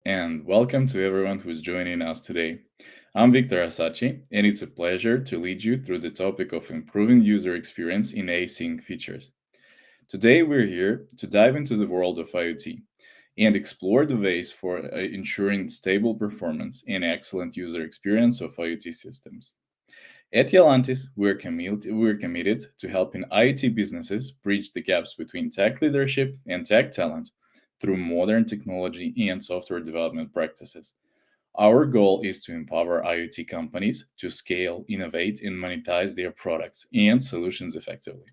and welcome to everyone who's joining us today. I'm Victor Asachi, and it's a pleasure to lead you through the topic of improving user experience in async features. Today, we're here to dive into the world of IoT and explore the ways for ensuring stable performance and excellent user experience of IoT systems. At Yalantis, we're committed to helping IoT businesses bridge the gaps between tech leadership and tech talent through modern technology and software development practices. Our goal is to empower IoT companies to scale, innovate, and monetize their products and solutions effectively.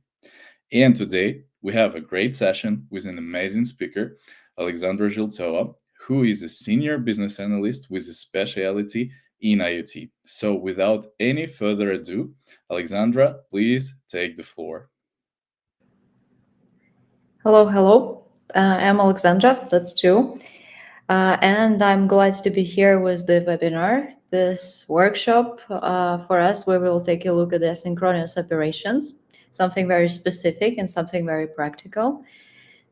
And today, we have a great session with an amazing speaker, Alexandra Zhiltsova, who is a senior business analyst with a specialty in IoT. So, without any further ado, Alexandra, please take the floor. Hello. I'm Alexandra, that's true. And I'm glad to be here with the webinar, this workshop for us, where we'll take a look at the asynchronous operations, something very specific and something very practical.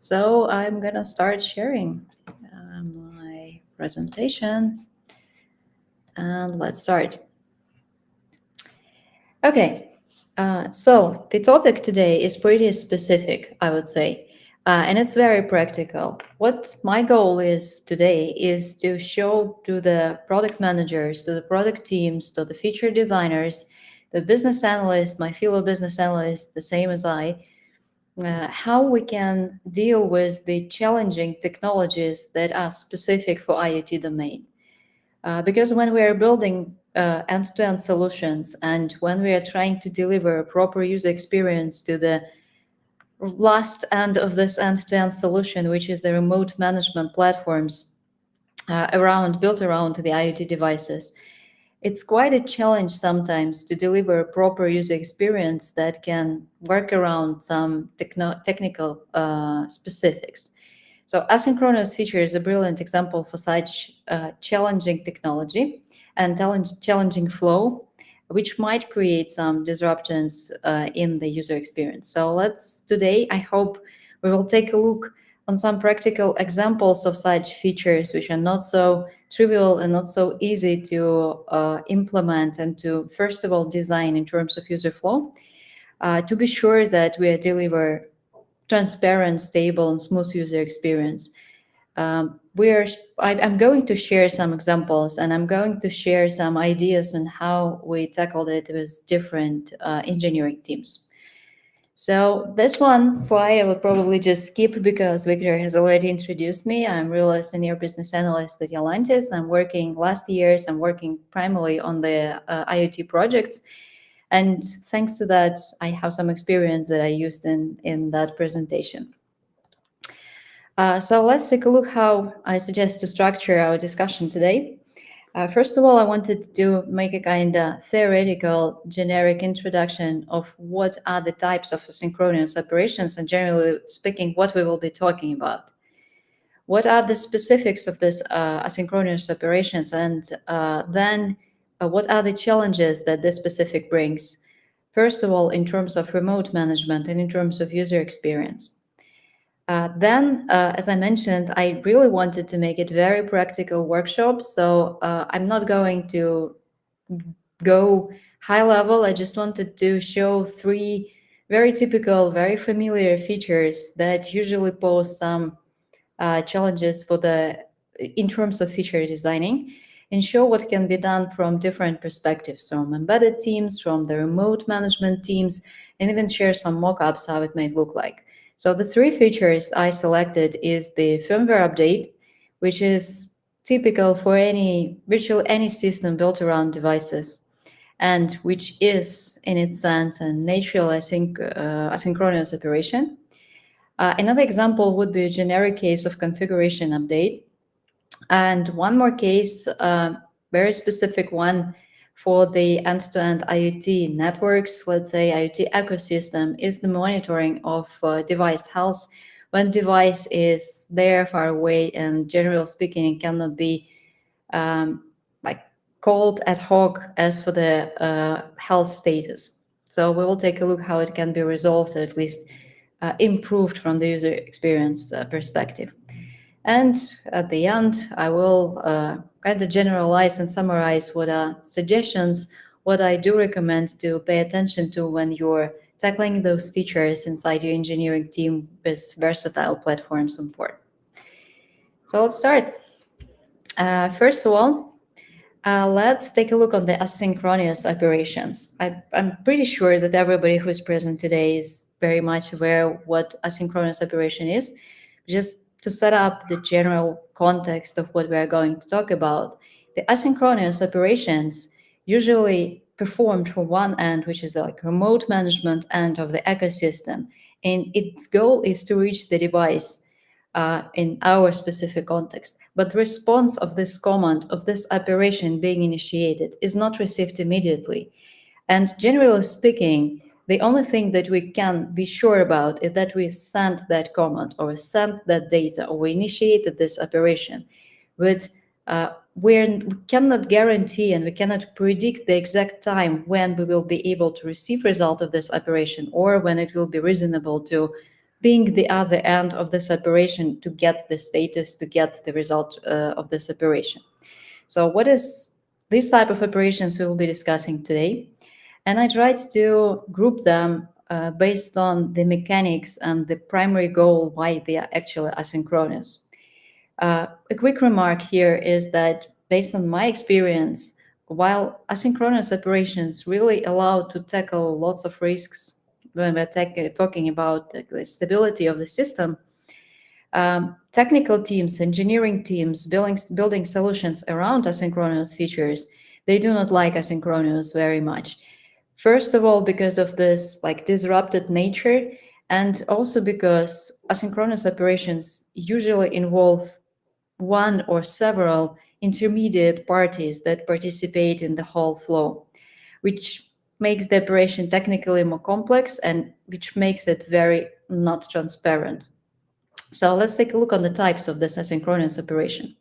So I'm going to start sharing my presentation, and let's start. Okay, so the topic today is pretty specific, I would say, and it's very practical. What my goal is today is to show to the product managers, to the product teams, to the feature designers, the business analysts, my fellow business analysts, the same as I, how we can deal with the challenging technologies that are specific for IoT domain. Because when we are building end-to-end solutions and when we are trying to deliver a proper user experience to the last end of this end-to-end solution, which is the remote management platforms built around the IoT devices, it's quite a challenge sometimes to deliver a proper user experience that can work around some technical specifics. So asynchronous feature is a brilliant example for such challenging technology and challenging flow, which might create some disruptions in the user experience. So today, I hope we will take a look on some practical examples of such features, which are not so trivial and not so easy to implement and to, first of all, design in terms of user flow, to be sure that we deliver transparent, stable, and smooth user experience. I'm going to share some examples, and I'm going to share some ideas on how we tackled it with different engineering teams. So this one slide I will probably just skip because Victor has already introduced me. I'm really a senior business analyst at Yalantis. I'm working primarily on the IoT projects. And thanks to that, I have some experience that I used in that presentation. So let's take a look how I suggest to structure our discussion today. First of all, I wanted to make a kind of theoretical, generic introduction of what are the types of asynchronous operations and, generally speaking, what we will be talking about. What are the specifics of this asynchronous operations, and then what are the challenges that this specific brings? First of all, in terms of remote management and in terms of user experience. Then, as I mentioned, I really wanted to make it very practical workshop. So I'm not going to go high level. I just wanted to show three very typical, very familiar features that usually pose some challenges in terms of feature designing, and show what can be done from different perspectives, from embedded teams, from the remote management teams, and even share some mock-ups how it might look like. So the three features I selected is the firmware update, which is typical for virtually any system built around devices, and which is, in its sense, a natural asynchronous operation. Another example would be a generic case of configuration update. And one more case, very specific one for the end-to-end IoT networks, let's say IoT ecosystem, is the monitoring of device health when device is there far away and, generally speaking, it cannot be like called ad hoc as for the health status. So we will take a look how it can be resolved, or at least improved from the user experience perspective. And at the end, I will kind of generalize and summarize what are suggestions, what I do recommend to pay attention to when you're tackling those features inside your engineering team with versatile platform support. So let's start. First of all, let's take a look on the asynchronous operations. I'm pretty sure that everybody who's present today is very much aware what asynchronous operation is. Just to set up the general context of what we're going to talk about, the asynchronous operations usually performed from one end, which is the like remote management end of the ecosystem, and its goal is to reach the device in our specific context. But the response of this command, of this operation being initiated, is not received immediately. And generally speaking, the only thing that we can be sure about is that we sent that command or sent that data or we initiated this operation. But we cannot guarantee and we cannot predict the exact time when we will be able to receive result of this operation or when it will be reasonable to being the other end of this operation to get the status, to get the result of this operation. So what is this type of operations we will be discussing today? And I tried to group them based on the mechanics and the primary goal why they are actually asynchronous. A quick remark here is that based on my experience, while asynchronous operations really allow to tackle lots of risks when we're talking about the stability of the system, technical teams, engineering teams, building solutions around asynchronous features, they do not like asynchronous very much. First of all, because of this like disrupted nature, and also because asynchronous operations usually involve one or several intermediate parties that participate in the whole flow, which makes the operation technically more complex and which makes it very not transparent. So let's take a look on the types of this asynchronous operation.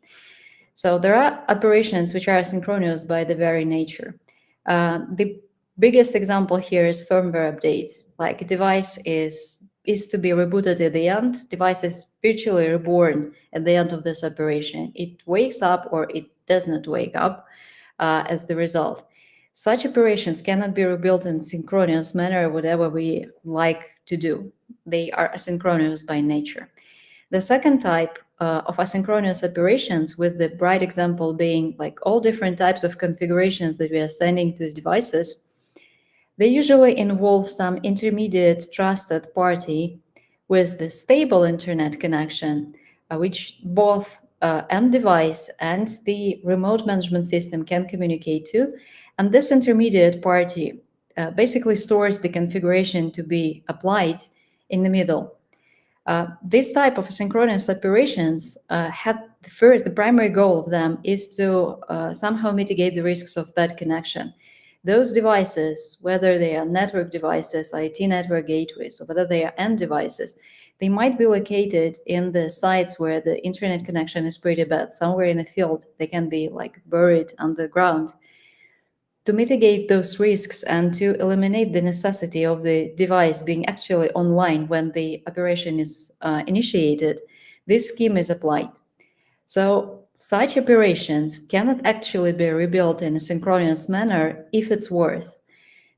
So there are operations which are asynchronous by the very nature. The biggest example here is firmware update. Like a device is to be rebooted at the end. Device is virtually reborn at the end of this operation. It wakes up or it does not wake up as the result. Such operations cannot be rebuilt in synchronous manner, whatever we like to do. They are asynchronous by nature. The second type of asynchronous operations, with the bright example being like all different types of configurations that we are sending to the devices, they usually involve some intermediate trusted party with the stable internet connection, which both end device and the remote management system can communicate to. And this intermediate party basically stores the configuration to be applied in the middle. This type of synchronous operations had the primary goal of them is to somehow mitigate the risks of bad connection. Those devices, whether they are network devices, IoT network gateways, or whether they are end devices, they might be located in the sites where the internet connection is pretty bad, somewhere in a field. They can be like buried underground. To mitigate those risks and to eliminate the necessity of the device being actually online when the operation is initiated, this scheme is applied. So such operations cannot actually be rebuilt in a synchronous manner if it's worth.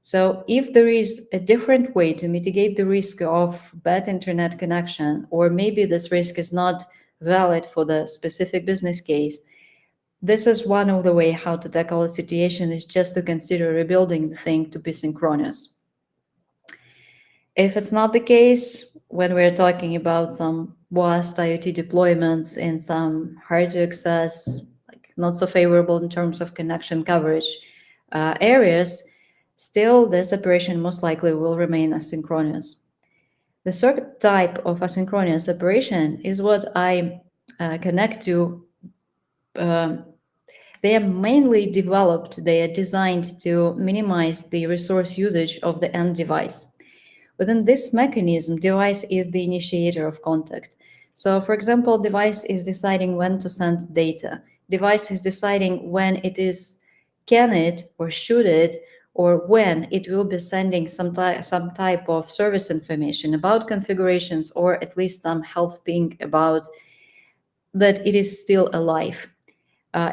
So if there is a different way to mitigate the risk of bad internet connection, or maybe this risk is not valid for the specific business case, this is one of the way how to tackle a situation is just to consider rebuilding the thing to be synchronous. If it's not the case, when we're talking about some vast IoT deployments in some hard to access, like not so favorable in terms of connection coverage areas, still this operation most likely will remain asynchronous. The third type of asynchronous operation is what I connect to. They are mainly developed, they are designed to minimize the resource usage of the end device. Within this mechanism, device is the initiator of contact. So, for example, device is deciding when to send data. Device is deciding when it is, can it or should it, or when it will be sending some type of service information about configurations or at least some health ping about that it is still alive.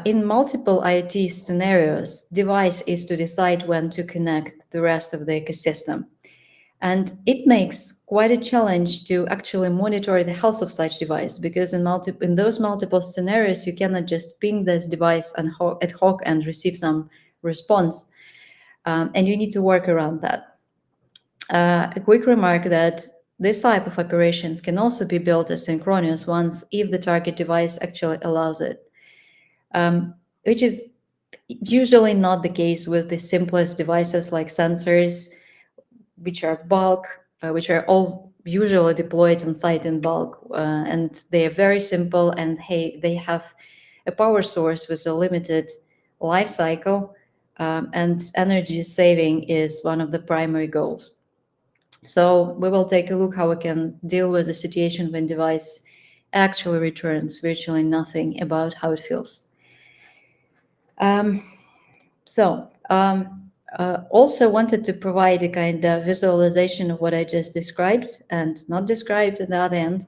In multiple IoT scenarios, device is to decide when to connect the rest of the ecosystem. And it makes quite a challenge to actually monitor the health of such device, because in those multiple scenarios, you cannot just ping this device ad hoc and receive some response. And you need to work around that. A quick remark that this type of operations can also be built as synchronous ones if the target device actually allows it, which is usually not the case with the simplest devices like sensors, which are bulk, which are all usually deployed on site in bulk, and they are very simple, and they have a power source with a limited life cycle, and energy saving is one of the primary goals. So we will take a look how we can deal with the situation when device actually returns virtually nothing about how it feels. Um, also wanted to provide a kind of visualization of what I just described and not described at the other end.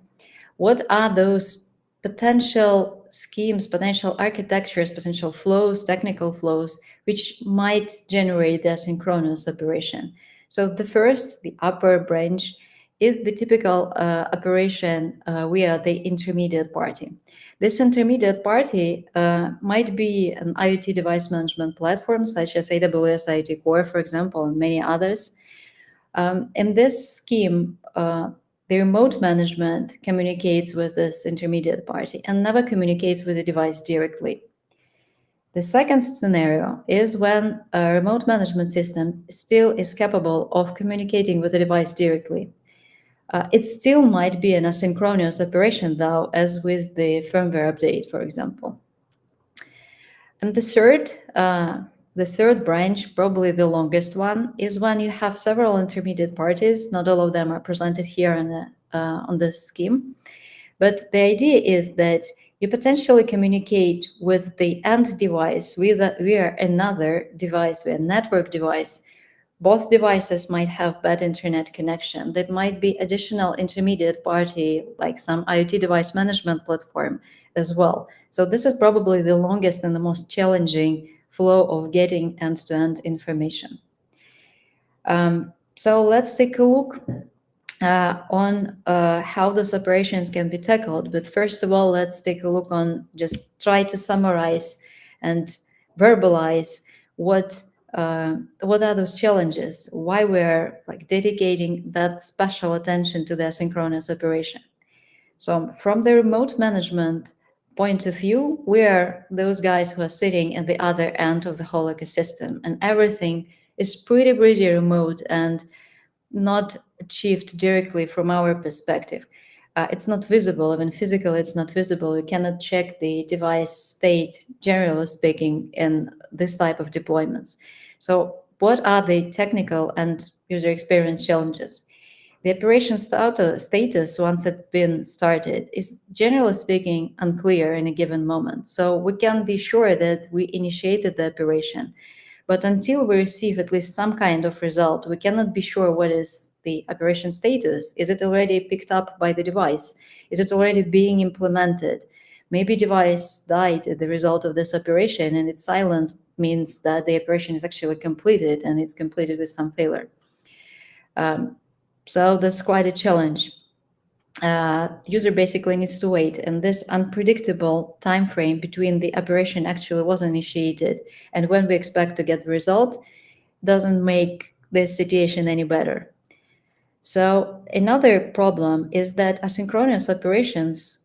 What are those potential schemes, potential architectures, potential flows, technical flows, which might generate the asynchronous operation? So the first, the upper branch, is the typical operation via the intermediate party. This intermediate party might be an IoT device management platform, such as AWS IoT Core, for example, and many others. In this scheme, the remote management communicates with this intermediate party and never communicates with the device directly. The second scenario is when a remote management system still is capable of communicating with the device directly. It still might be an asynchronous operation, though, as with the firmware update, for example. And the third branch, probably the longest one, is when you have several intermediate parties. Not all of them are presented here on this scheme. But the idea is that you potentially communicate with the end device via another device, via a network device. Both devices might have bad internet connection. That might be additional intermediate party, like some IoT device management platform as well. So this is probably the longest and the most challenging flow of getting end-to-end information. So let's take a look on how those operations can be tackled. But first of all, let's take a look on just try to summarize and verbalize what are those challenges, why we're like dedicating that special attention to the asynchronous operation. So from the remote management point of view, we are those guys who are sitting at the other end of the whole ecosystem, and everything is pretty remote and not achieved directly from our perspective. It's not visible, even physically, it's not visible. You cannot check the device state, generally speaking, in this type of deployments. So, what are the technical and user experience challenges? The operation status, once it's been started, is generally speaking unclear in a given moment. So, we can be sure that we initiated the operation, but until we receive at least some kind of result, we cannot be sure what is the operation status. Is it already picked up by the device? Is it already being implemented? Maybe device died as the result of this operation, and its silence means that the operation is actually completed, and it's completed with some failure. So that's quite a challenge. User basically needs to wait, and this unpredictable time frame between the operation actually was initiated and when we expect to get the result doesn't make this situation any better. So another problem is that asynchronous operations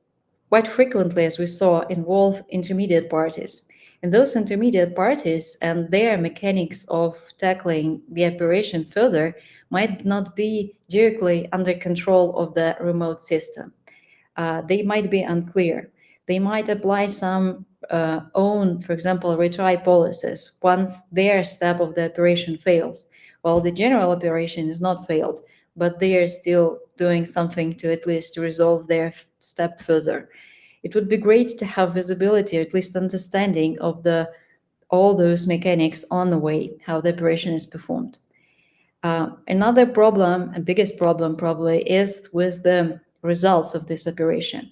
quite frequently, as we saw, involve intermediate parties. And those intermediate parties and their mechanics of tackling the operation further might not be directly under control of the remote system. They might be unclear. They might apply some own, for example, retry policies once their step of the operation fails. While the general operation is not failed, but they are still doing something to at least to resolve their step further. It would be great to have visibility, or at least understanding of all those mechanics on the way, how the operation is performed. Another problem, and biggest problem probably, is with the results of this operation.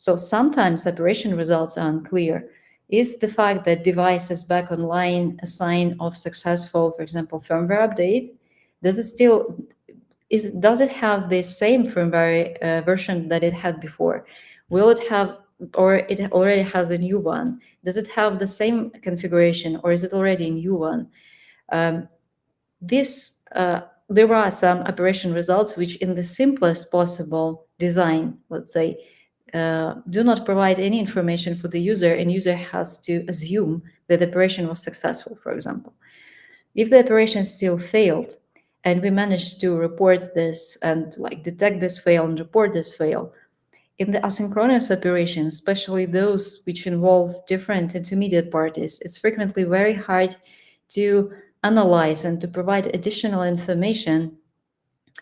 So sometimes operation results are unclear. Is the fact that device is back online a sign of successful, for example, firmware update? Does it still does it have the same firmware version that it had before? Will it have, or it already has a new one? Does it have the same configuration, or is it already a new one? This There are some operation results which, in the simplest possible design, let's say, do not provide any information for the user, and user has to assume that the operation was successful, for example. If the operation still failed, and we managed to report this and like detect this fail and report this fail, in the asynchronous operations, especially those which involve different intermediate parties, it's frequently very hard to analyze and to provide additional information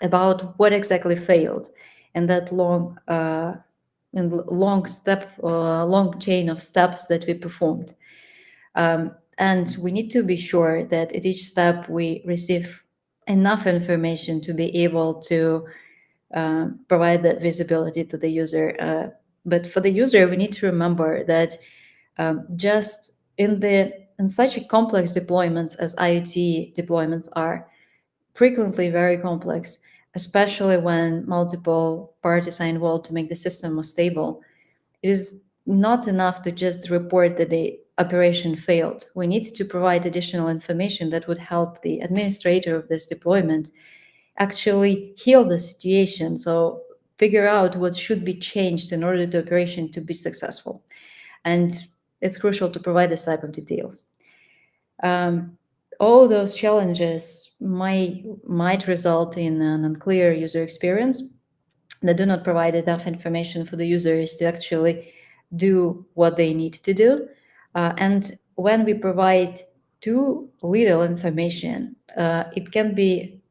about what exactly failed and that long chain of steps that we performed. And we need to be sure that at each step we receive enough information to be able to provide that visibility to the user. But for the user, we need to remember that just in such a complex deployments as IoT deployments are, frequently very complex, especially when multiple parties are involved to make the system more stable. It is not enough to just report that the operation failed. We need to provide additional information that would help the administrator of this deployment actually heal the situation. So figure out what should be changed in order the operation to be successful. And it's crucial to provide this type of details. All those challenges might result in an unclear user experience that do not provide enough information for the users to actually do what they need to do. And when we provide too little information, it can be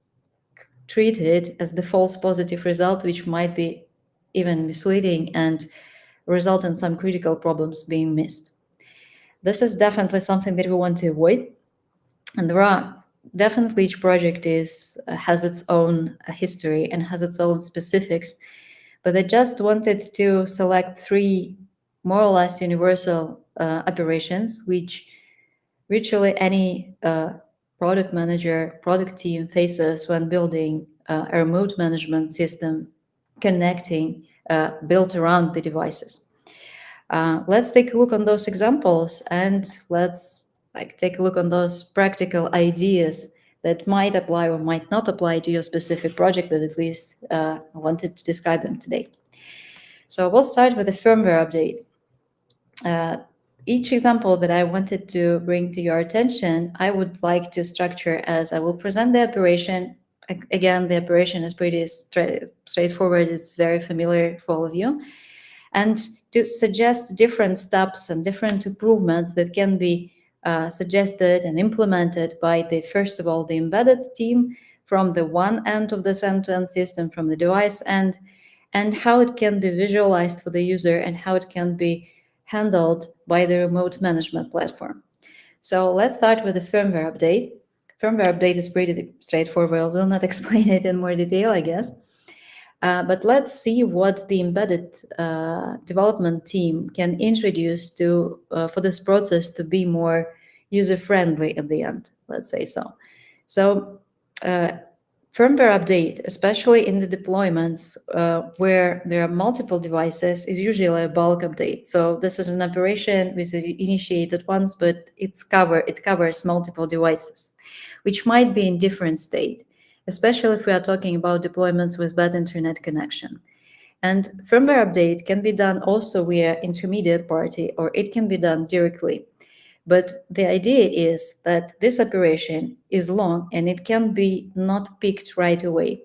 treated as the false positive result, which might be even misleading and result in some critical problems being missed. This is definitely something that we want to avoid. And there are definitely, each project has its own history and has its own specifics. But I just wanted to select three more or less universal operations, which virtually any product manager, product team faces when building a remote management system connecting built around the devices. Let's take a look on those examples, and let's take a look on those practical ideas that might apply or might not apply to your specific project, but at least I wanted to describe them today. So we'll start with a firmware update. Each example that I wanted to bring to your attention, I would like to structure as I will present the operation. Again, the operation is pretty straightforward. It's very familiar for all of you. And to suggest different steps and different improvements that can be suggested and implemented by first of all, the embedded team from the one end of this end-to-end system, from the device end, and how it can be visualized for the user and how it can be handled by the remote management platform. So let's start with the firmware update. Firmware update is pretty straightforward. I will not explain it in more detail, I guess. But let's see what the embedded development team can introduce for this process to be more user-friendly at the end, let's say so. So firmware update, especially in the deployments where there are multiple devices, is usually a bulk update. So this is an operation which is initiated once, but it covers multiple devices, which might be in different state, especially if we are talking about deployments with bad internet connection. And firmware update can be done also via intermediate party, or it can be done directly. But the idea is that this operation is long and it can be not picked right away.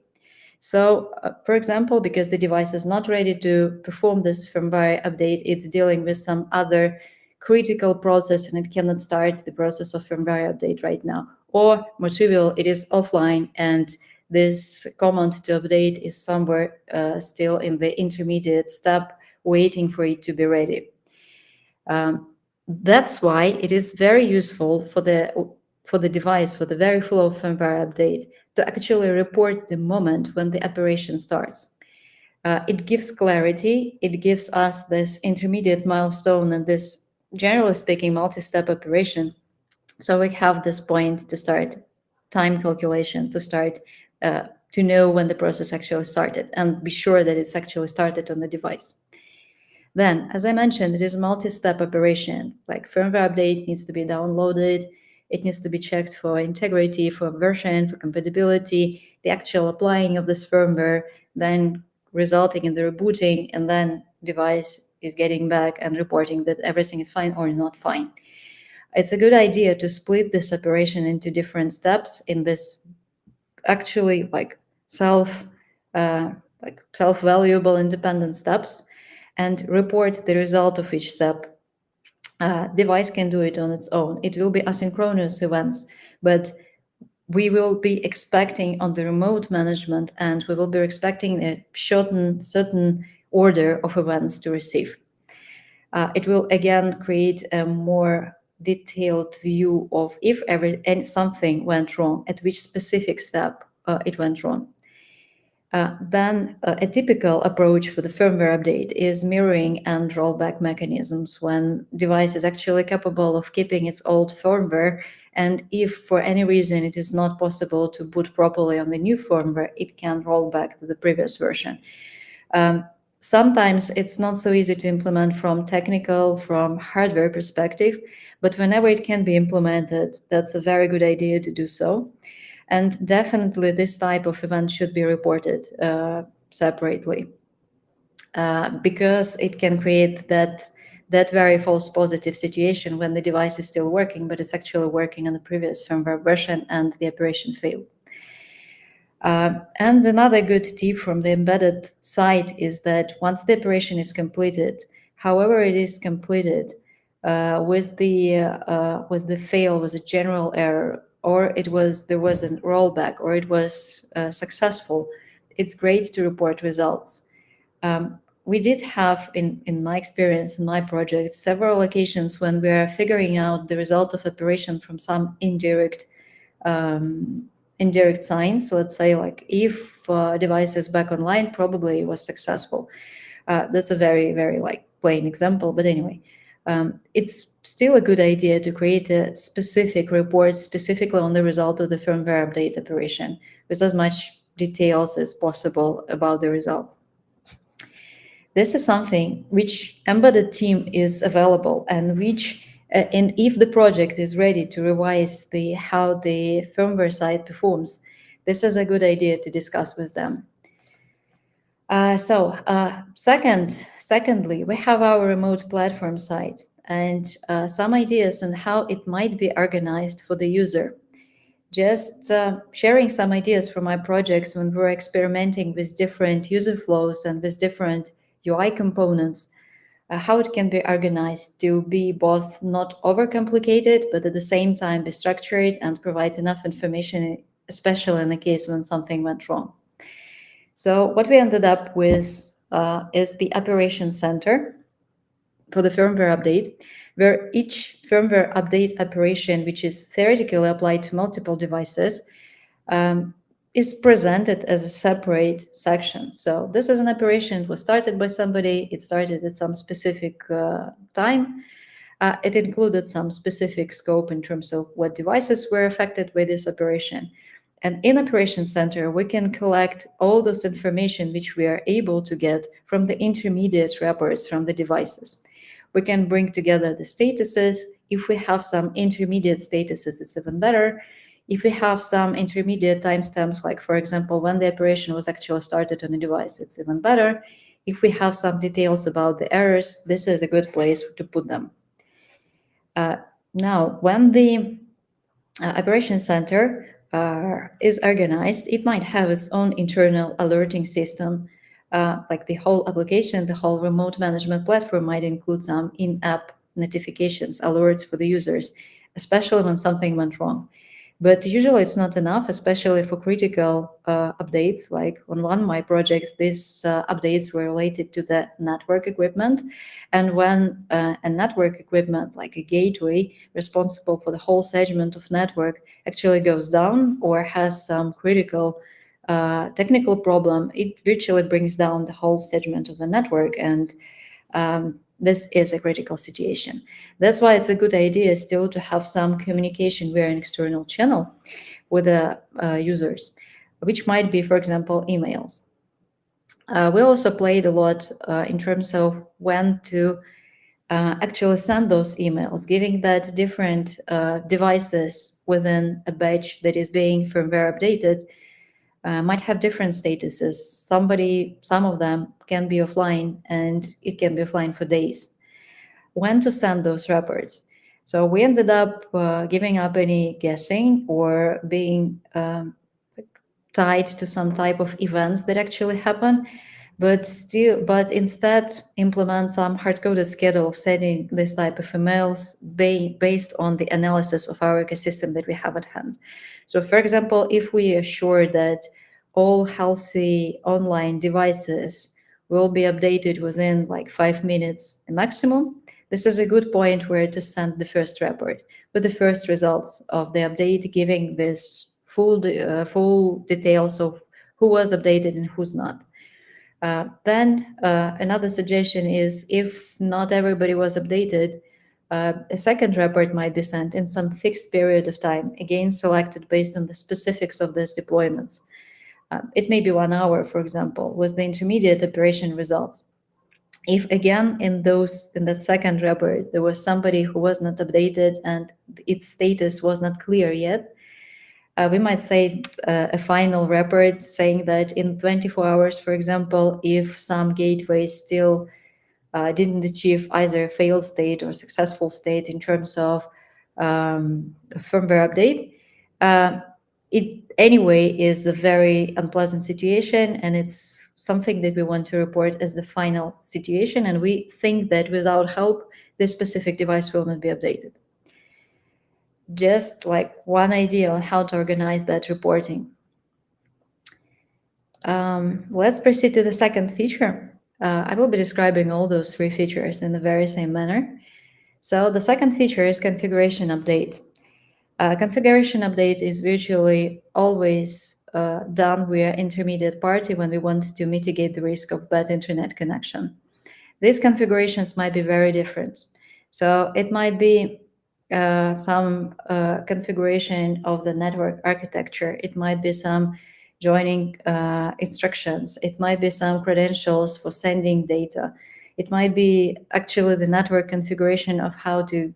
So, for example, because the device is not ready to perform this firmware update, it's dealing with some other critical process and it cannot start the process of firmware update right now. Or, more trivial, it is offline and this command to update is somewhere still in the intermediate step, waiting for it to be ready. That's why it is very useful for the device, for the very flow firmware update, to actually report the moment when the operation starts. It gives clarity. It gives us this intermediate milestone and this, generally speaking, multi-step operation. So we have this point to start time calculation, to start to know when the process actually started and be sure that it's actually started on the device. Then, as I mentioned, it is a multi-step operation. Like firmware update needs to be downloaded, it needs to be checked for integrity, for version, for compatibility, the actual applying of this firmware, then resulting in the rebooting, and then device is getting back and reporting that everything is fine or not fine. It's a good idea to split this operation into different steps in this actually self uh, self-valuable independent steps, and report the result of each step. Device can do it on its own. It will be asynchronous events, but we will be expecting on the remote management, and we will be expecting a certain order of events to receive. It will again create a more detailed view of if something went wrong, at which specific step it went wrong. Then a typical approach for the firmware update is mirroring and rollback mechanisms when device is actually capable of keeping its old firmware, and if for any reason it is not possible to boot properly on the new firmware, it can roll back to the previous version. Sometimes it's not so easy to implement from hardware perspective, but whenever it can be implemented, that's a very good idea to do so. And definitely this type of event should be reported separately, because it can create that very false positive situation when the device is still working, but it's actually working on the previous firmware version and the operation failed. And another good tip from the embedded side is that once the operation is completed, however it is completed, with the fail, was a general error, or there was a rollback, or it was successful, it's great to report results. We did have, in my experience, in my project, several occasions when we are figuring out the result of operation from some indirect signs. Let's say, like, if device is back online, probably it was successful. That's a very, very plain example, but anyway, it's still a good idea to create a specific report specifically on the result of the firmware update operation with as much details as possible about the result. This is something which embedded team is available, and if the project is ready to revise how the firmware side performs, this is a good idea to discuss with them. Secondly, we have our remote platform side and some ideas on how it might be organized for the user. Just sharing some ideas from my projects when we're experimenting with different user flows and with different UI components, how it can be organized to be both not overcomplicated, but at the same time be structured and provide enough information, especially in the case when something went wrong. So what we ended up with is the operation center for the firmware update, where each firmware update operation, which is theoretically applied to multiple devices, is presented as a separate section. So this is an operation that was started by somebody. It started at some specific time. It included some specific scope in terms of what devices were affected by this operation. And in Operation Center, we can collect all those information which we are able to get from the intermediate wrappers from the devices. We can bring together the statuses. If we have some intermediate statuses, it's even better. If we have some intermediate timestamps, like, for example, when the operation was actually started on a device, it's even better. If we have some details about the errors, this is a good place to put them. Now, when the Operation Center is organized, it might have its own internal alerting system. Like the whole application, the whole remote management platform might include some in-app notifications, alerts for the users, especially when something went wrong. But usually it's not enough, especially for critical updates. Like on one of my projects, these updates were related to the network equipment. And when a network equipment, like a gateway responsible for the whole segment of network, actually goes down or has some critical technical problem, it virtually brings down the whole segment of the network, and this is a critical situation. That's why it's a good idea still to have some communication via an external channel with the users, which might be, for example, emails. We also played a lot in terms of when to actually send those emails, giving that different devices within a batch that is being firmware updated might have different statuses. Some of them can be offline, and it can be offline for days. When to send those reports? So we ended up giving up any guessing or being tied to some type of events that actually happen, but instead implement some hard-coded schedule of sending this type of emails based on the analysis of our ecosystem that we have at hand. So for example, if we are sure that all healthy online devices will be updated within like 5 minutes the maximum, this is a good point where to send the first report with the first results of the update, giving this full details of who was updated and who's not. Then another suggestion is, if not everybody was updated, a second report might be sent in some fixed period of time, again selected based on the specifics of these deployments. It may be 1 hour, for example, with the intermediate operation results. If again in that second report there was somebody who was not updated and its status was not clear yet, we might say a final report saying that in 24 hours, for example, if some gateway still didn't achieve either failed state or successful state in terms of firmware update, uh, it anyway is a very unpleasant situation, and it's something that we want to report as the final situation, and we think that without help, this specific device will not be updated. Just like one idea on how to organize that reporting. Let's proceed to the second feature. I will be describing all those three features in the very same manner. So the second feature is configuration update. Configuration update is virtually always done via intermediate party when we want to mitigate the risk of bad internet connection. These configurations might be very different. So it might be some configuration of the network architecture. It might be some joining instructions. It might be some credentials for sending data. It might be actually the network configuration of how to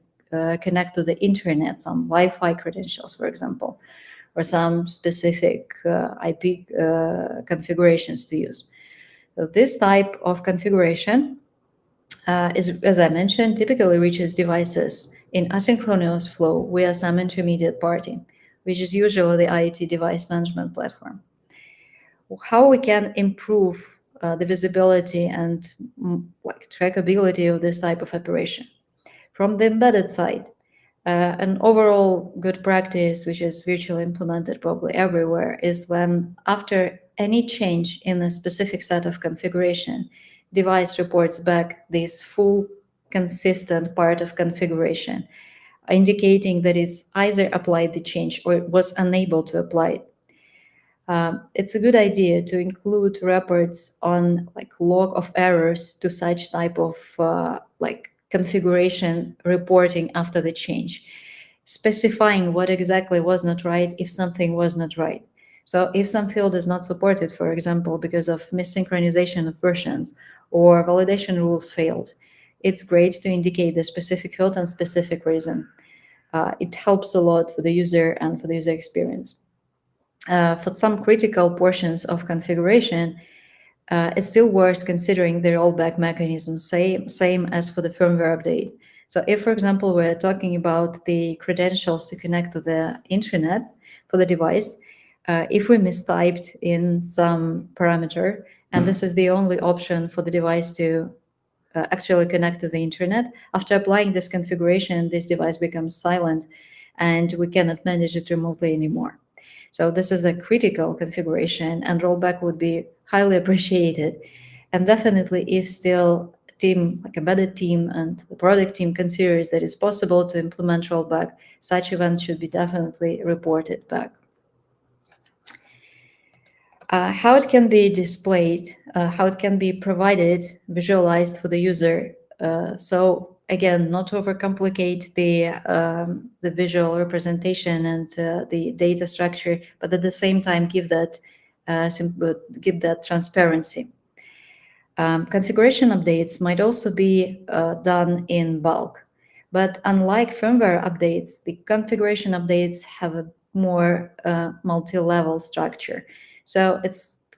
connect to the internet, some Wi-Fi credentials, for example, or some specific IP configurations to use. So this type of configuration is, as I mentioned, typically reaches devices in asynchronous flow via some intermediate party, which is usually the IoT device management platform. How we can improve the visibility and like trackability of this type of operation? From the embedded side, an overall good practice, which is virtually implemented probably everywhere, is when after any change in a specific set of configuration, device reports back this full consistent part of configuration, indicating that it's either applied the change or it was unable to apply it. It's a good idea to include reports on like log of errors to such type of like configuration reporting after the change, specifying what exactly was not right if something was not right. So if some field is not supported, for example, because of missynchronization of versions or validation rules failed, it's great to indicate the specific field and specific reason. It helps a lot for the user and for the user experience. For some critical portions of configuration, it's still worth considering the rollback mechanism, same as for the firmware update. So if, for example, we're talking about the credentials to connect to the internet for the device, if we mistyped in some parameter, and this is the only option for the device to actually connect to the internet, after applying this configuration, this device becomes silent and we cannot manage it remotely anymore. So this is a critical configuration, and rollback would be highly appreciated. And definitely, if still team, like embedded team and the product team considers that it's possible to implement rollback, such events should be definitely reported back. How it can be displayed, how it can be provided, visualized for the user. So again, not overcomplicate the visual representation and the data structure, but at the same time give that transparency. Configuration updates might also be done in bulk. But unlike firmware updates, the configuration updates have a more multi-level structure. So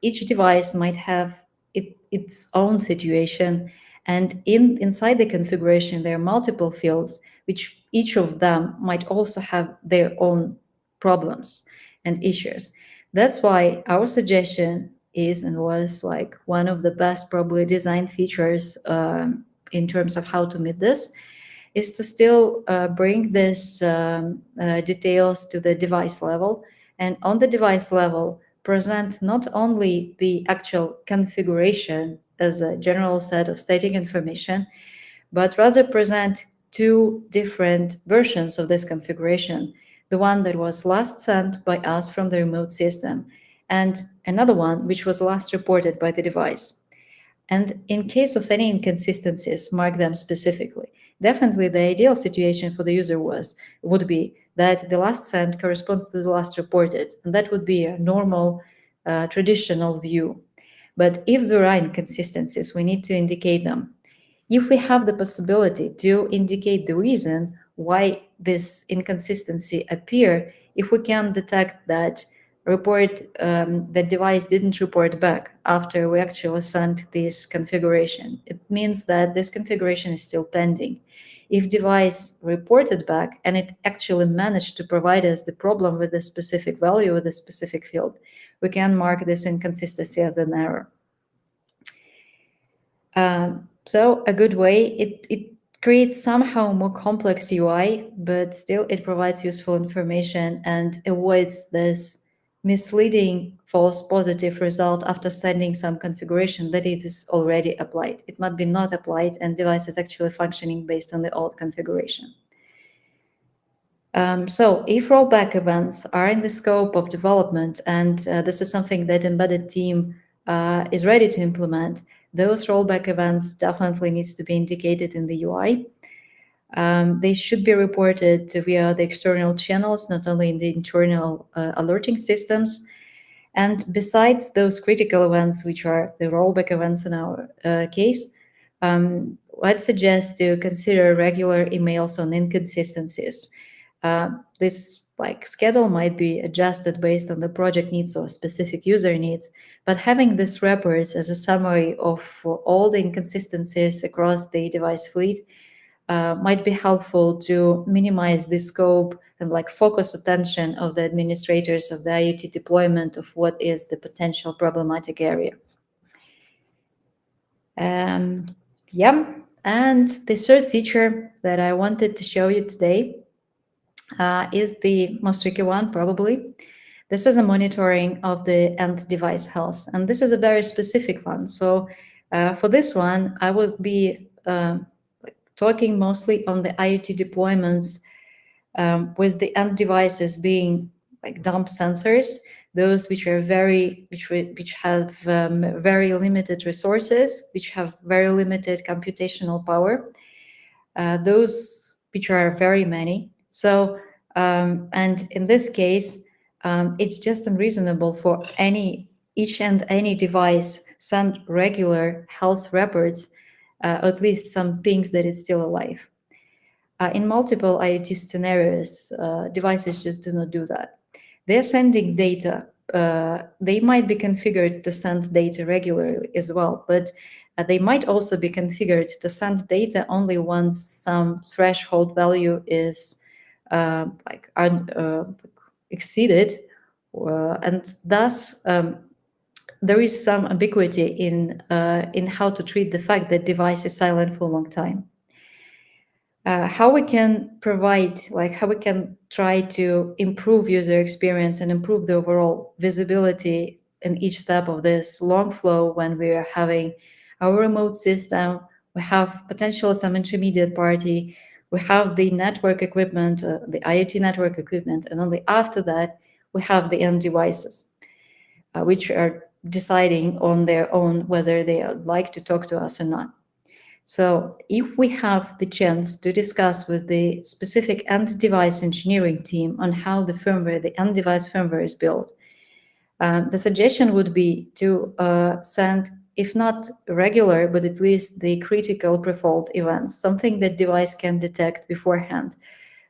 each device might have its own situation, and inside the configuration there are multiple fields, which each of them might also have their own problems and issues. That's why our suggestion is and was like one of the best probably design features in terms of how to meet this is to still bring this details to the device level, and on the device level present not only the actual configuration as a general set of static information, but rather present two different versions of this configuration: the one that was last sent by us from the remote system, and another one which was last reported by the device. And in case of any inconsistencies, mark them specifically. Definitely, the ideal situation for the user would be that the last sent corresponds to the last reported, and that would be a normal, traditional view. But if there are inconsistencies, we need to indicate them. If we have the possibility to indicate the reason why this inconsistency appear, if we can detect that the device didn't report back after we actually sent this configuration, it means that this configuration is still pending. If device reported back and it actually managed to provide us the problem with a specific value with a specific field, we can mark this inconsistency as an error. So a good way, it creates somehow more complex UI, but still it provides useful information and avoids this misleading false positive result after sending some configuration that it is already applied. It might be not applied and device is actually functioning based on the old configuration. So if rollback events are in the scope of development, and this is something that embedded team is ready to implement, those rollback events definitely needs to be indicated in the UI. They should be reported via the external channels, not only in the internal alerting systems. And besides those critical events, which are the rollback events in our case, I'd suggest to consider regular emails on inconsistencies. This schedule might be adjusted based on the project needs or specific user needs, but having this reports as a summary of all the inconsistencies across the device fleet might be helpful to minimize the scope and focus attention of the administrators of the IoT deployment of what is the potential problematic area. Um, yeah, and the third feature that I wanted to show you today is the most tricky one, probably. This is a monitoring of the end device health, and this is a very specific one. So for this one, I will be talking mostly on the IoT deployments with the end devices being dump sensors, those which are which have very limited resources, which have very limited computational power, those which are very many. So, and in this case, it's just unreasonable for each and any device send regular health reports, at least some pings that is still alive. In multiple IoT scenarios, devices just do not do that. They're sending data. They might be configured to send data regularly as well, but they might also be configured to send data only once some threshold value is exceeded, and thus there is some ambiguity in how to treat the fact that device is silent for a long time. How we can provide, how we can try to improve user experience and improve the overall visibility in each step of this long flow when we are having our remote system, we have potentially some intermediate party, we have the network equipment, the IoT network equipment, and only after that we have the end devices. which are deciding on their own whether they would like to talk to us or not. So if we have the chance to discuss with the specific end device engineering team on how the firmware, the end device firmware is built, the suggestion would be to send, if not regular, but at least the critical pre-fault events, something that device can detect beforehand.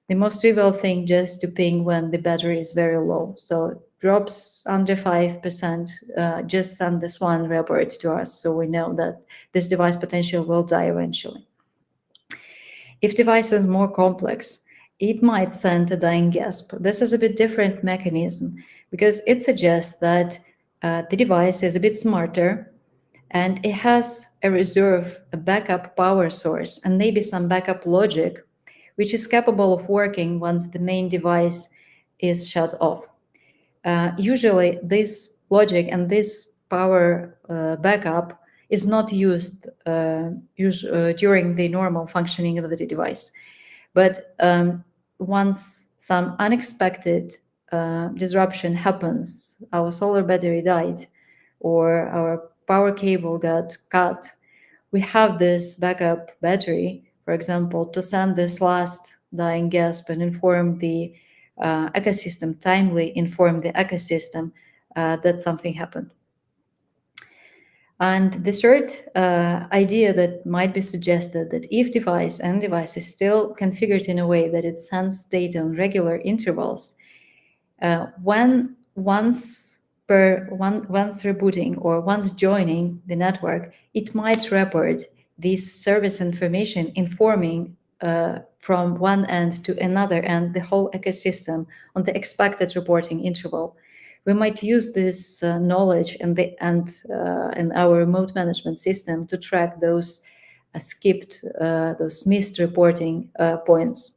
The most trivial thing just to ping when the battery is very low. So drops under 5%, just send this one report to us so we know that this device potential will die eventually. If device is more complex, it might send a dying gasp. This is a bit different mechanism because it suggests that the device is a bit smarter and it has a reserve, a backup power source, and maybe some backup logic, which is capable of working once the main device is shut off. Usually, this logic and this power backup is not used during the normal functioning of the device. But once some unexpected disruption happens, our solar battery died, or our power cable got cut, we have this backup battery, for example, to send this last dying gasp and inform the ecosystem, timely inform the ecosystem that something happened. And the third idea that might be suggested that if end device is still configured in a way that it sends data on regular intervals, when once rebooting or once joining the network, it might report this service information informing from one end to another and the whole ecosystem on the expected reporting interval. We might use this knowledge in our remote management system to track those those missed reporting points,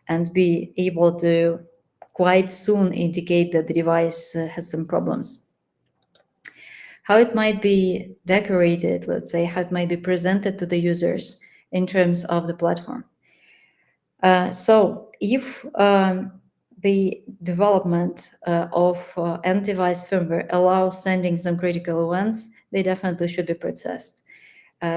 and be able to quite soon indicate that the device has some problems. How it might be decorated, let's say, how it might be presented to the users in terms of the platform. So if the development of end device firmware allows sending some critical events, they definitely should be processed.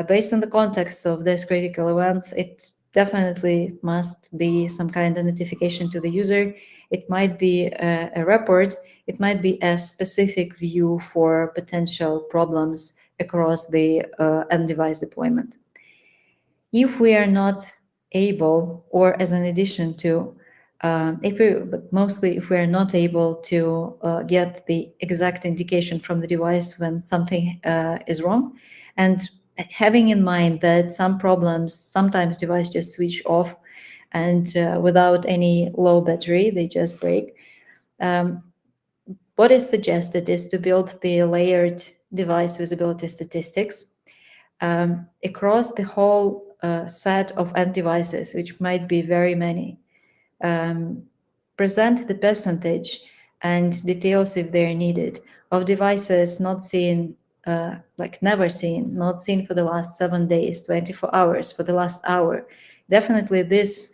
Based on the context of these critical events, it definitely must be some kind of notification to the user. It might be a report. It might be a specific view for potential problems across the end device deployment. If we are not able, or as an addition to, but mostly if we are not able to get the exact indication from the device when something is wrong, and having in mind that some problems, sometimes device just switch off and without any low battery, they just break. What is suggested is to build the layered device visibility statistics across the whole set of end devices, which might be very many. Present the percentage and details if they're needed of devices not seen, like never seen, not seen for the last 7 days, 24 hours, for the last hour. Definitely this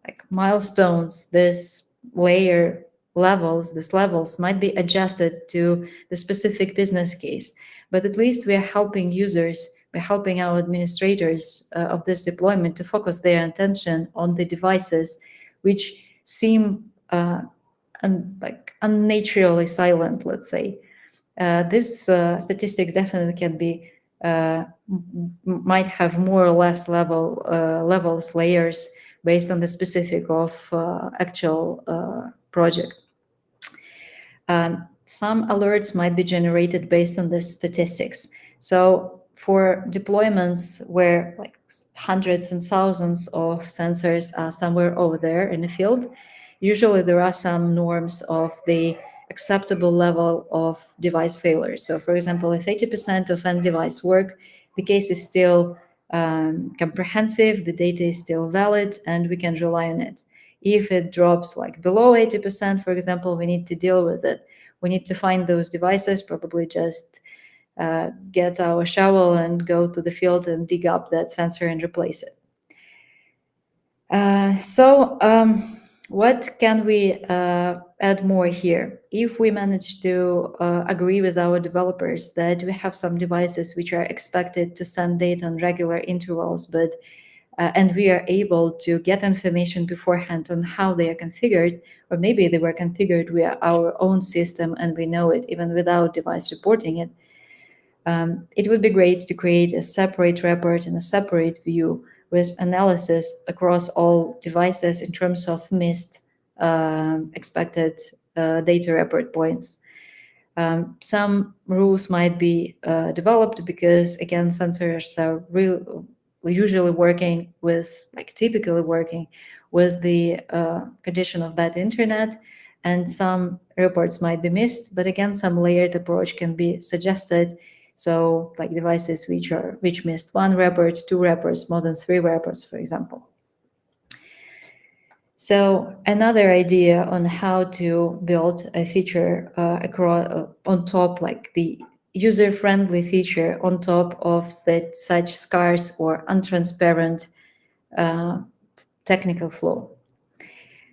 like milestones, this layer levels, these levels might be adjusted to the specific business case. But at least we are helping users, we're helping our administrators of this deployment to focus their attention on the devices which seem unnaturally silent, let's say. This statistics definitely can be might have more or less levels, layers based on the specific of actual project. Some alerts might be generated based on the statistics. So for deployments where like hundreds and thousands of sensors are somewhere over there in the field, usually there are some norms of the acceptable level of device failure. So for example, if 80% of end device work, the case is still comprehensive, the data is still valid, and we can rely on it. If it drops like below 80%, for example, we need to deal with it. We need to find those devices, probably just get our shovel and go to the field and dig up that sensor and replace it. What can we add more here? If we manage to agree with our developers that we have some devices which are expected to send data on regular intervals, but and we are able to get information beforehand on how they are configured, or maybe they were configured via our own system and we know it even without device reporting it, it would be great to create a separate report and a separate view with analysis across all devices in terms of missed expected data report points. Some rules might be developed because, again, sensors are usually working with, like typically working with the condition of bad internet, and some reports might be missed. But again, some layered approach can be suggested. So, like devices which missed one report, two reports, more than three reports, for example. So another idea on how to build a feature on top, like the user-friendly feature on top of such scarce or untransparent uh, technical flow.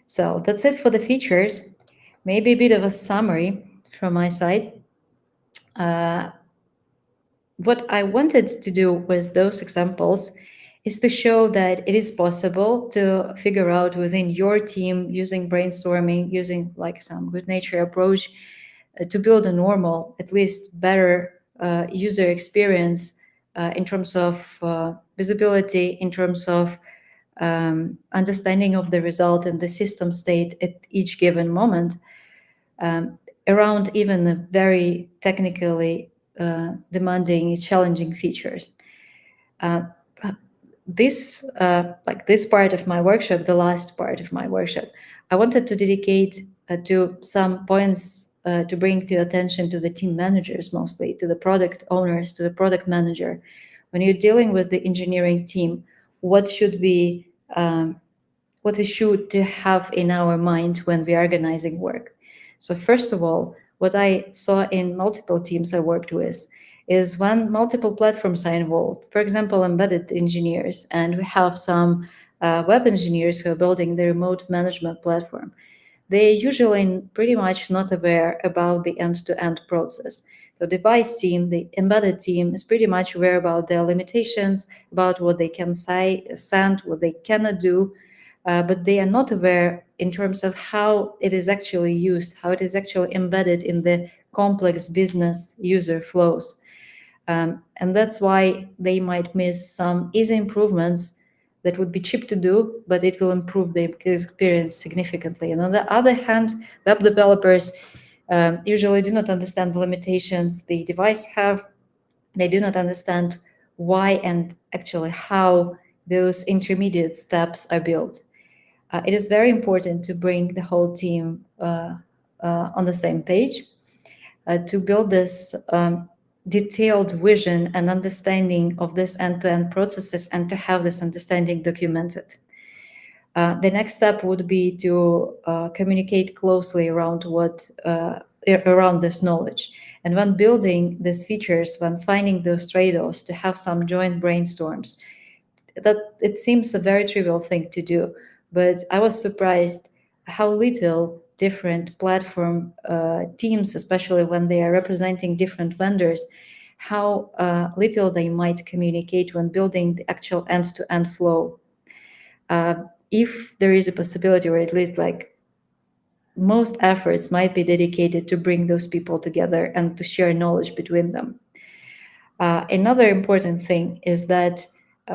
So that's it for the features. Maybe a bit of a summary from my side. What I wanted to do with those examples is to show that it is possible to figure out within your team using brainstorming, using like some good nature approach to build a normal, at least better user experience in terms of visibility, in terms of understanding of the result and the system state at each given moment, around even the very technically demanding, challenging features. Uh, this part of my workshop, the last part of my workshop, I wanted to dedicate to some points to bring to attention to the team managers, mostly to the product owners, to the product manager. When you're dealing with the engineering team, what should be what we should have in our mind when we are organizing work. So first of all, what I saw in multiple teams I worked with is when multiple platforms are involved, for example, embedded engineers, and we have some web engineers who are building the remote management platform, they're usually pretty much not aware about the end-to-end process. The device team, the embedded team, is pretty much aware about their limitations, about what they can say, send, what they cannot do, but they are not aware in terms of how it is actually used, how it is actually embedded in the complex business user flows. And that's why they might miss some easy improvements that would be cheap to do, but it will improve the experience significantly. And on the other hand, web developers usually do not understand the limitations the device have. They do not understand why and actually how those intermediate steps are built. It is very important to bring the whole team on the same page to build this detailed vision and understanding of this end-to-end processes and to have this understanding documented. The next step would be to communicate closely around this knowledge. And when building these features, when finding those trade-offs, to have some joint brainstorms. That it seems a very trivial thing to do, but I was surprised how little different platform teams, especially when they are representing different vendors, how little they might communicate when building the actual end-to-end flow. If there is a possibility, or at least like most efforts might be dedicated to bring those people together and to share knowledge between them. Another important thing is that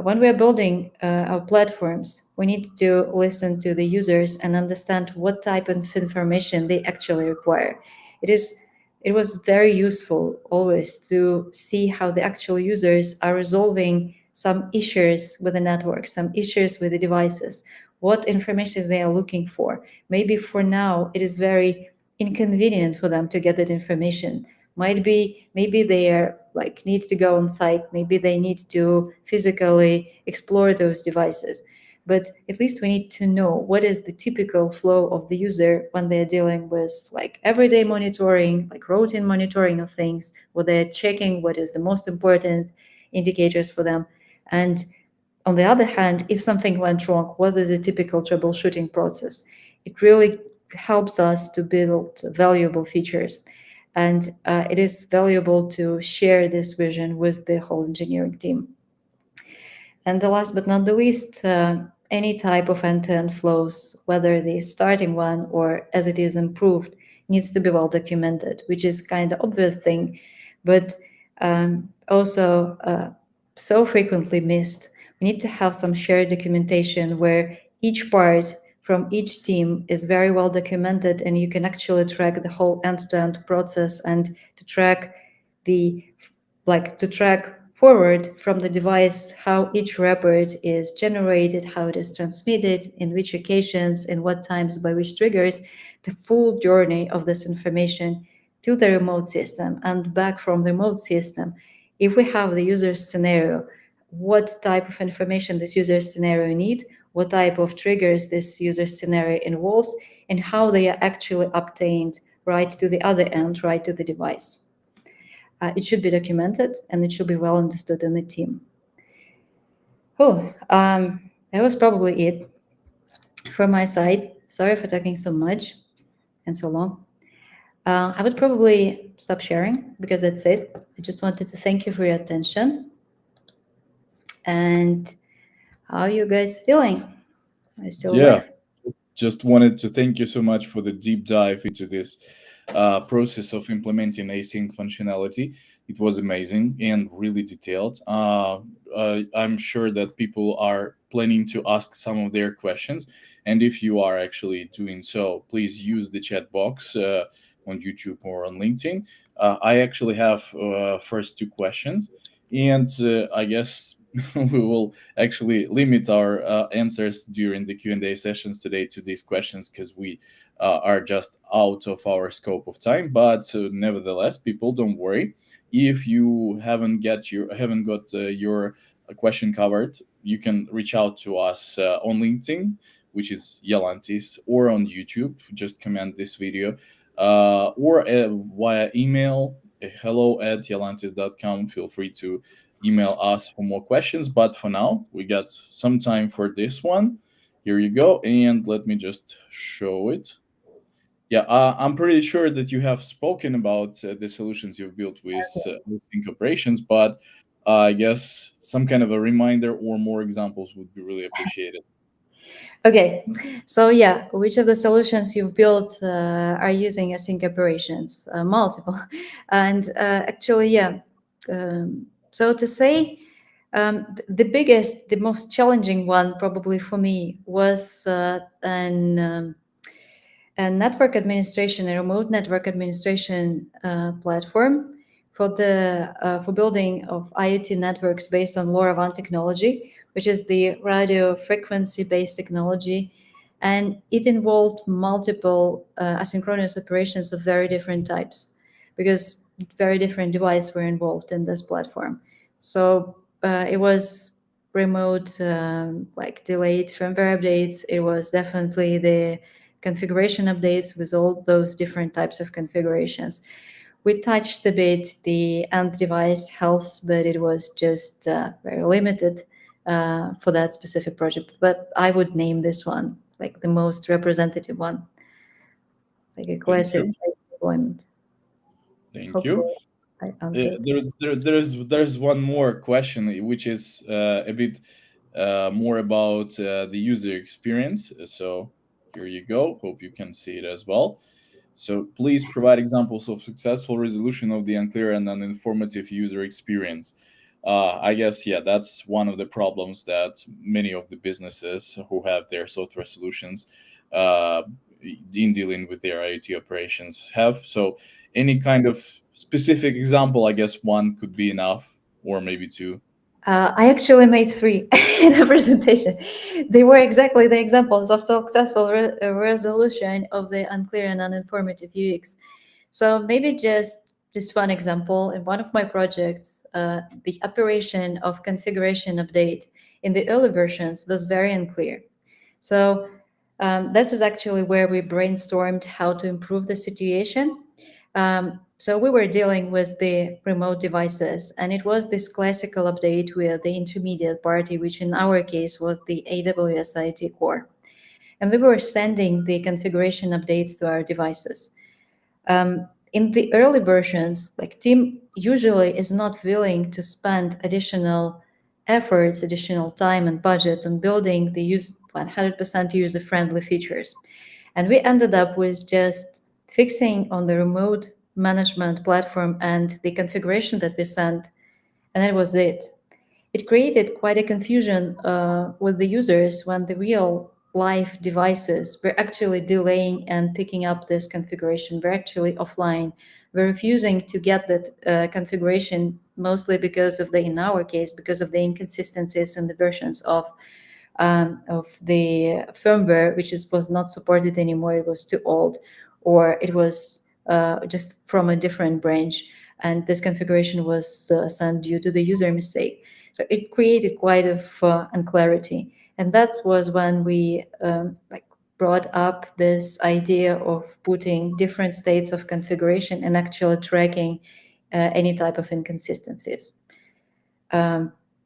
when we are building our platforms, we need to listen to the users and understand what type of information they actually require. It is it was very useful always to see how the actual users are resolving some issues with the network, some issues with the devices, what information they are looking for. Maybe for now it is very inconvenient for them to get that information. Might be maybe they are like need to go on site, maybe they need to physically explore those devices, but at least we need to know what is the typical flow of the user when they're dealing with like everyday monitoring, like routine monitoring of things, what they're checking, what is the most important indicators for them. And on the other hand, if something went wrong, what is the typical troubleshooting process? it really helps us to build valuable features. And it is valuable to share this vision with the whole engineering team. And the last but not the least, any type of end-to-end flows, whether the starting one or as it is improved, needs to be well documented, which is kind of obvious thing, but also so frequently missed. We need to have some shared documentation where each part from each team is very well documented, and you can actually track the whole end-to-end process and to track the to track forward from the device how each report is generated, how it is transmitted, in which occasions, in what times, by which triggers, the full journey of this information to the remote system and back from the remote system. If we have the user scenario, what type of information this user scenario need, what type of triggers this user scenario involves, and how they are actually obtained right to the other end, right to the device. It should be documented and it should be well understood in the team. Oh, that was probably it from my side. Sorry for talking so much and so long. I would probably stop sharing because that's it. I just wanted to thank you for your attention. And how are you guys feeling? Are you still Yeah, awake? just wanted to thank you so much for the deep dive into this process of implementing async functionality. It was amazing and really detailed. I'm sure that people are planning to ask some of their questions. And if you are actually doing so, please use the chat box on YouTube or on LinkedIn. I actually have first two questions. And I guess we will actually limit our answers during the Q&A sessions today to these questions because we are just out of our scope of time. But nevertheless, people, don't worry. If you haven't got your question covered, you can reach out to us on LinkedIn, which is Yalantis, or on YouTube. Just comment this video, or via email, hello@yalantis.com. Feel free to email us for more questions. But for now, we got some time for this one. Here you go. And let me just show it. Yeah, I'm pretty sure that you have spoken about the solutions you've built with Sync operations, but I guess some kind of a reminder or more examples would be really appreciated. Okay, so yeah, which of the solutions you've built are using async operations? Multiple. And actually, yeah. So to say, the biggest, the most challenging one probably for me was a network administration, a remote network administration platform for building of IoT networks based on LoRaWAN technology, which is the radio frequency based technology, and it involved multiple asynchronous operations of very different types, because very different devices were involved in this platform. So it was remote, like delayed firmware updates. It was definitely the configuration updates with all those different types of configurations. We touched a bit the end device health, but it was just very limited for that specific project. But I would name this one like the most representative one, like a Thank classic you. deployment. Thank you. Hopefully, I answered. There's one more question, which is a bit more about the user experience. So here you go. Hope you can see it as well. So please provide examples of successful resolution of the unclear and uninformative user experience. I guess, yeah, that's one of the problems that many of the businesses who have their software solutions uh, in dealing with their IoT operations have. So any kind of specific example, I guess one could be enough, or maybe two. I actually made three in the presentation. They were exactly the examples of successful resolution of the unclear and uninformative UX. So maybe just one example. In one of my projects, the operation of configuration update in the early versions was very unclear. So this is actually where we brainstormed how to improve the situation. So we were dealing with the remote devices, and it was this classical update with the intermediate party, which in our case was the AWS IT core. and we were sending the configuration updates to our devices. In the early versions, like team usually is not willing to spend additional efforts, additional time and budget on building the 100% user-friendly features. And we ended up with just fixing on the remote management platform and the configuration that we sent, and that was it. It created quite a confusion with the users when the real live devices were actually delaying and picking up this configuration. We're actually offline. We're refusing to get that configuration mostly because of in our case, because of the inconsistencies in the versions of the firmware, which was not supported anymore. It was too old, or it was just from a different branch, and this configuration was sent due to the user mistake. So it created quite of unclarity, and that was when we brought up this idea of putting different states of configuration and actually tracking any type of inconsistencies.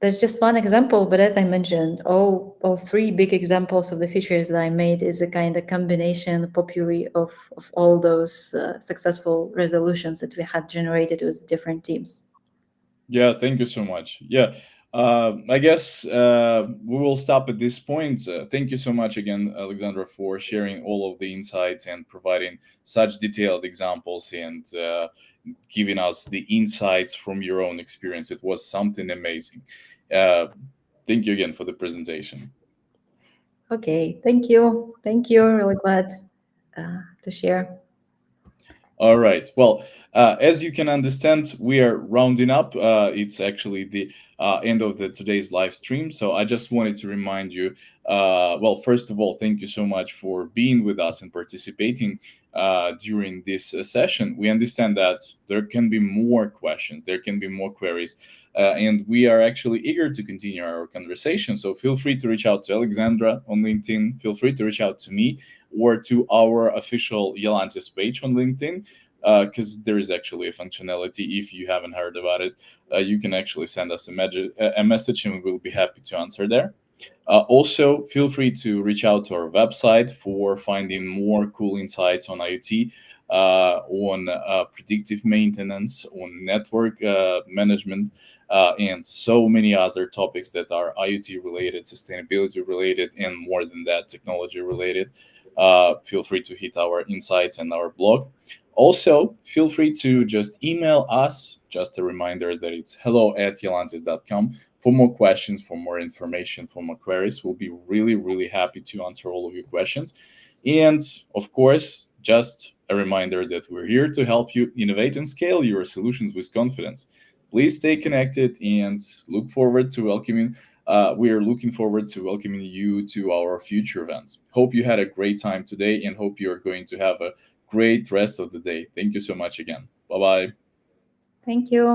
That's just one example, but as I mentioned, all three big examples of the features that I made is a kind of combination, potpourri of all those successful resolutions that we had generated with different teams. Yeah, thank you so much. Yeah, I guess we will stop at this point. Thank you so much again, Alexandra, for sharing all of the insights and providing such detailed examples and giving us the insights from your own experience. It was something amazing. Uh, Thank you again for the presentation. Okay, thank you. Thank you. Really glad to share. All right. Well, as you can understand, we are rounding up. It's actually the end of the today's live stream. So I just wanted to remind you. Well, first of all, thank you so much for being with us and participating during this session. We understand that there can be more questions, there can be more queries, and we are actually eager to continue our conversation. So feel free to reach out to Alexandra on LinkedIn. Feel free to reach out to me or to our official Yolantis page on LinkedIn, because there is actually a functionality. If you haven't heard about it, you can actually send us a message, and we will be happy to answer there. Also, feel free to reach out to our website for finding more cool insights on IoT, on predictive maintenance, on network management, and so many other topics that are IoT related, sustainability related, and more than that, technology related. Feel free to hit our insights and our blog. Also, feel free to just email us. Just a reminder that it's hello@yolantis.com for more questions, for more information, for more queries. We'll be really, really happy to answer all of your questions. And of course, just a reminder that we're here to help you innovate and scale your solutions with confidence. Please stay connected and look forward to welcoming. We are looking forward to welcoming you to our future events. Hope you had a great time today and hope you're going to have a great rest of the day. Thank you so much again. Bye bye. Thank you.